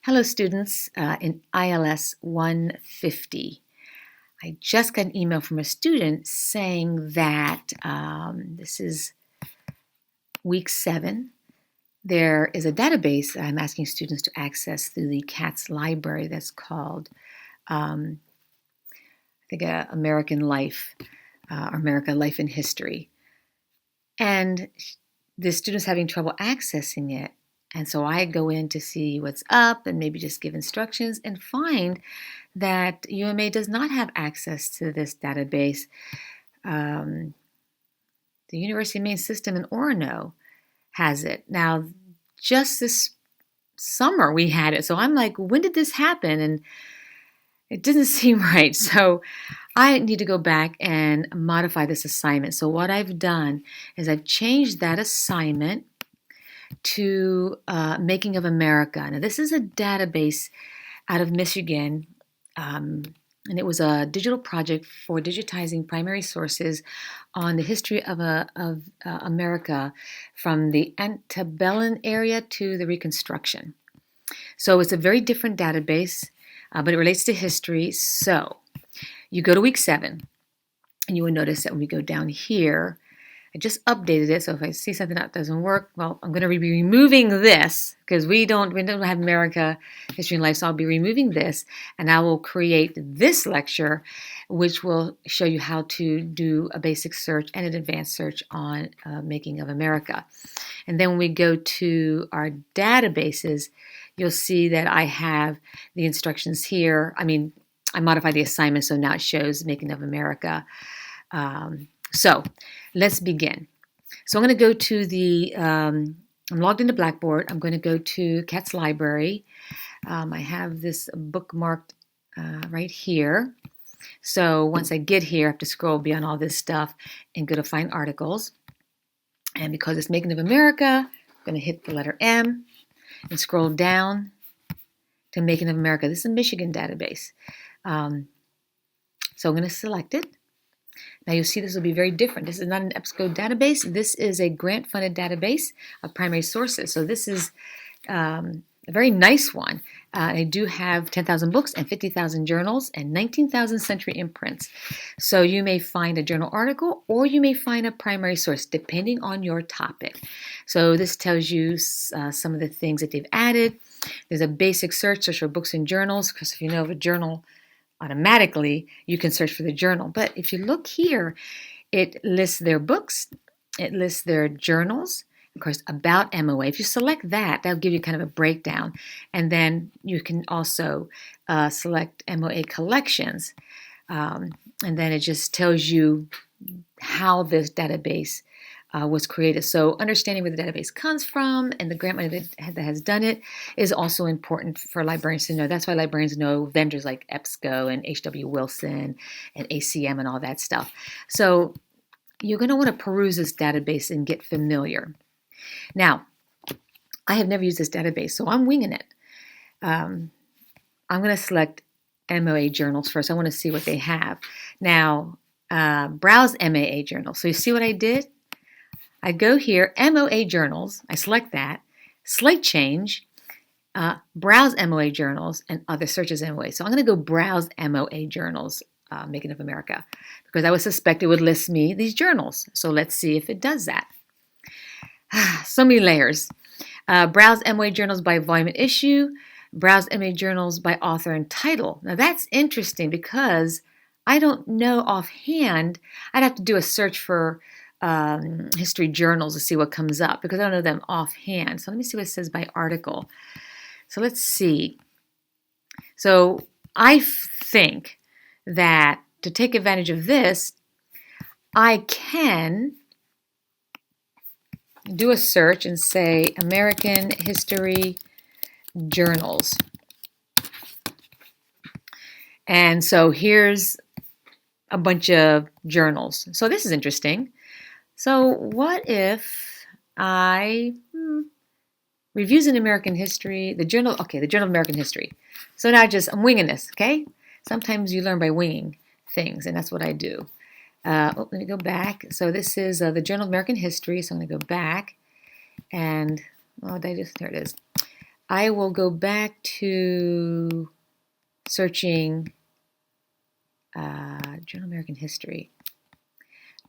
Hello students in ILS 150. I just got an email from a student saying that this is week 7. There is a database that I'm asking students to access through the CATS library that's called, I think, American Life, or America Life and History. And the student's having trouble accessing it. And so I go in to see what's up and maybe just give instructions and find that UMA does not have access to this database. The University of Maine system in Orono has it. Now, just this summer we had it. So I'm like, when did this happen? And it didn't seem right. So I need to go back and modify this assignment. So what I've done is I've changed that assignment to Making of America. Now, this is a database out of Michigan, and it was a digital project for digitizing primary sources on the history of America from the antebellum area to the Reconstruction. So it's a very different database, but it relates to history. So you go to week 7, and you will notice that when we go down here, I just updated it, so if I see something that doesn't work, well, I'm going to be removing this because we don't have America History and Life, so I'll be removing this, and I will create this lecture, which will show you how to do a basic search and an advanced search on Making of America. And then when we go to our databases, you'll see that I have the instructions here. I modified the assignment, so now it shows Making of America. So let's begin. So I'm going to go to I'm logged into Blackboard. I'm going to go to CATS library. I have this bookmarked right here. So once I get here, I have to scroll beyond all this stuff and go to Find Articles. And because it's Making of America, I'm going to hit the letter M and scroll down to Making of America. This is a Michigan database. So I'm going to select it. Now you'll see this will be very different. This is not an EBSCO database. This is a grant-funded database of primary sources. So this is a very nice one. I do have 10,000 books and 50,000 journals and 19,000 century imprints. So you may find a journal article or you may find a primary source depending on your topic. So this tells you some of the things that they've added. There's a basic search for books and journals, because if you know of a journal, automatically you can search for the journal. But if you look here, it lists their books, it lists their journals, of course, about MOA. If you select that, that'll give you kind of a breakdown. And then you can also select MOA collections. And then it just tells you how this database was created. So understanding where the database comes from and the grant money that has done it is also important for librarians to know. That's why librarians know vendors like EBSCO and H.W. Wilson and ACM and all that stuff. So you're going to want to peruse this database and get familiar. Now, I have never used this database, so I'm winging it. I'm going to select MOA journals first. I want to see what they have. Now, browse MAA journals. So you see what I did? I go here, MOA journals, I select that, slate change, browse MOA journals, and other searches MOA. So I'm going to go browse MOA journals, Making of America, because I would suspect it would list me these journals. So let's see if it does that. So many layers. Browse MOA journals by volume and issue, browse MOA journals by author and title. Now that's interesting because I don't know offhand. I'd have to do a search for history journals to see what comes up because I don't know them offhand. So let me see what it says by article. So let's see. So I think that to take advantage of this, I can do a search and say American History Journals. And so here's a bunch of journals. So this is interesting. So what if I reviews in American history, the Journal of American History. So now I'm winging this, okay? Sometimes you learn by winging things, and that's what I do. Let me go back. So this is the Journal of American History. So I'm going to go back, and there it is. I will go back to searching Journal of American History.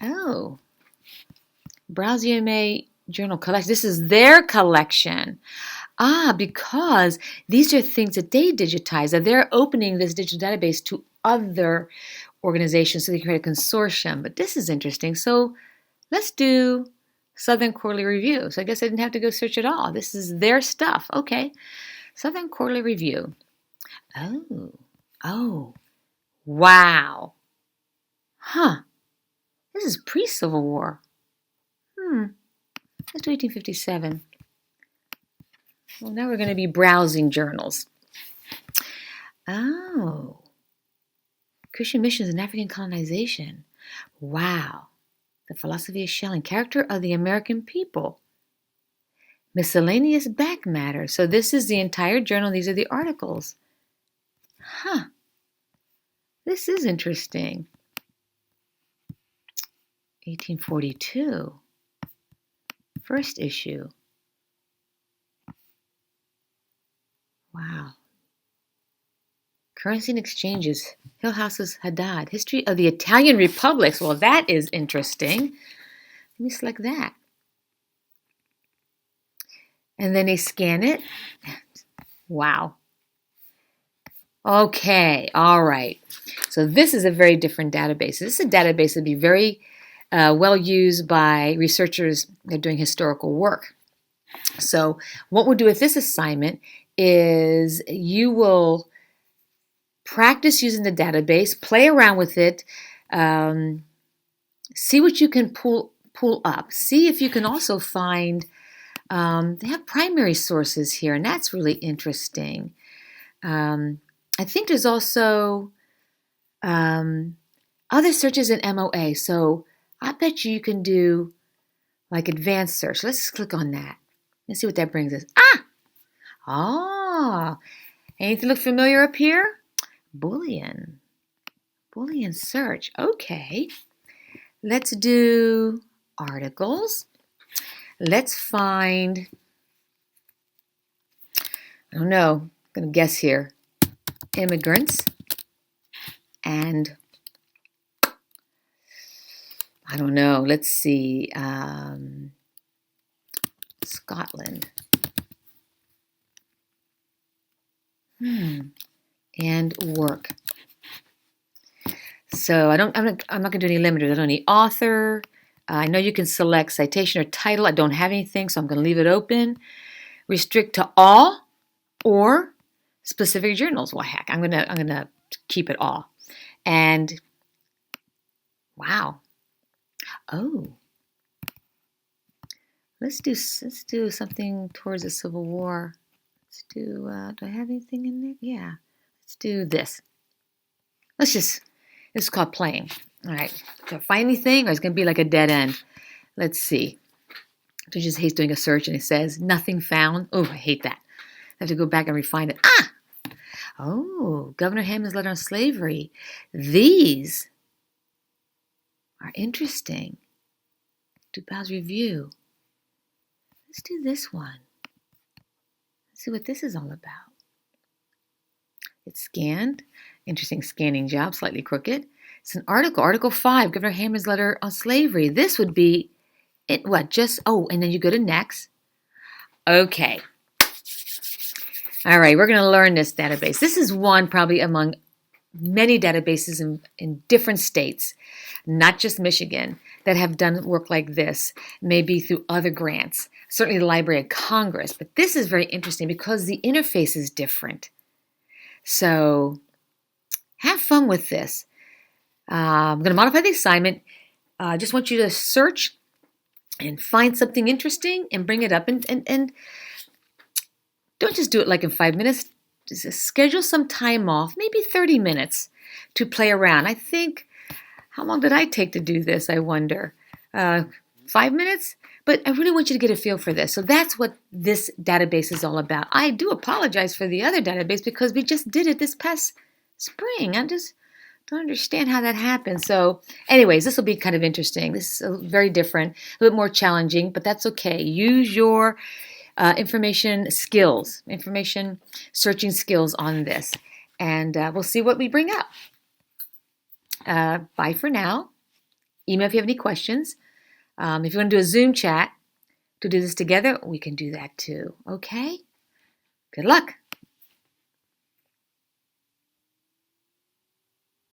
Oh, Browse EMA Journal Collection. This is their collection. Because these are things that they digitize, that they're opening this digital database to other organizations so they can create a consortium. But this is interesting. So let's do Southern Quarterly Review. So I guess I didn't have to go search at all. This is their stuff. Okay. Southern Quarterly Review. Oh, wow. This is pre-Civil War. Let's do 1857. Well, now we're going to be browsing journals. Oh. Christian missions and African colonization. Wow. The philosophy of Schelling. Character of the American people. Miscellaneous back matter. So this is the entire journal. These are the articles. This is interesting. 1842. First issue. Wow. Currency and exchanges. Hillhouse's Haddad. History of the Italian republics. Well, that is interesting. Let me select that. And then they scan it. Wow. Okay. All right. So this is a very different database. This is a database that would be very well used by researchers that are doing historical work. So what we'll do with this assignment is you will practice using the database, play around with it, see what you can pull up. See if you can also find, they have primary sources here, and that's really interesting. I think there's also other searches in MOA, so I bet you can do like advanced search. Let's just click on that. Let's see what that brings us. Anything look familiar up here? Boolean search. Okay. Let's do articles. Let's find, I don't know, I'm going to guess here, immigrants and, I don't know, let's see, Scotland. And work. So I'm not going to do any limiters. I don't need author. I know you can select citation or title. I don't have anything, so I'm going to leave it open. Restrict to all or specific journals. Well, heck, I'm gonna keep it all. And wow. Oh. Let's do something towards the Civil War. Let's do. Do I have anything in there? Yeah. Let's do this. This is called playing. All right. Do I find anything or it's going to be like a dead end? Let's see. I just hate doing a search and it says nothing found. Oh, I hate that. I have to go back and refine it. Oh, Governor Hammond's letter on slavery. These are interesting. Dupal's review. Let's do this one. Let's see what this is all about. It's scanned. Interesting scanning job, slightly crooked. It's an article, Article 5, Governor Hammond's letter on slavery. This would be, and then you go to next. Okay. All right, we're going to learn this database. This is one probably among many databases in different states, not just Michigan, that have done work like this, maybe through other grants, certainly the Library of Congress. But this is very interesting because the interface is different. So have fun with this. I'm going to modify the assignment. I just want you to search and find something interesting and bring it up. And don't just do it like in 5 minutes. Just schedule some time off, maybe 30 minutes to play around. I think, how long did I take to do this, I wonder? 5 minutes? But I really want you to get a feel for this. So that's what this database is all about. I do apologize for the other database because we just did it this past spring. I just don't understand how that happened. So anyways, this will be kind of interesting. This is very different, a little bit more challenging, but that's okay. Use your information skills, information searching skills on this. And we'll see what we bring up. Bye for now. Email if you have any questions. If you want to do a Zoom chat to do this together, we can do that too. Okay? Good luck.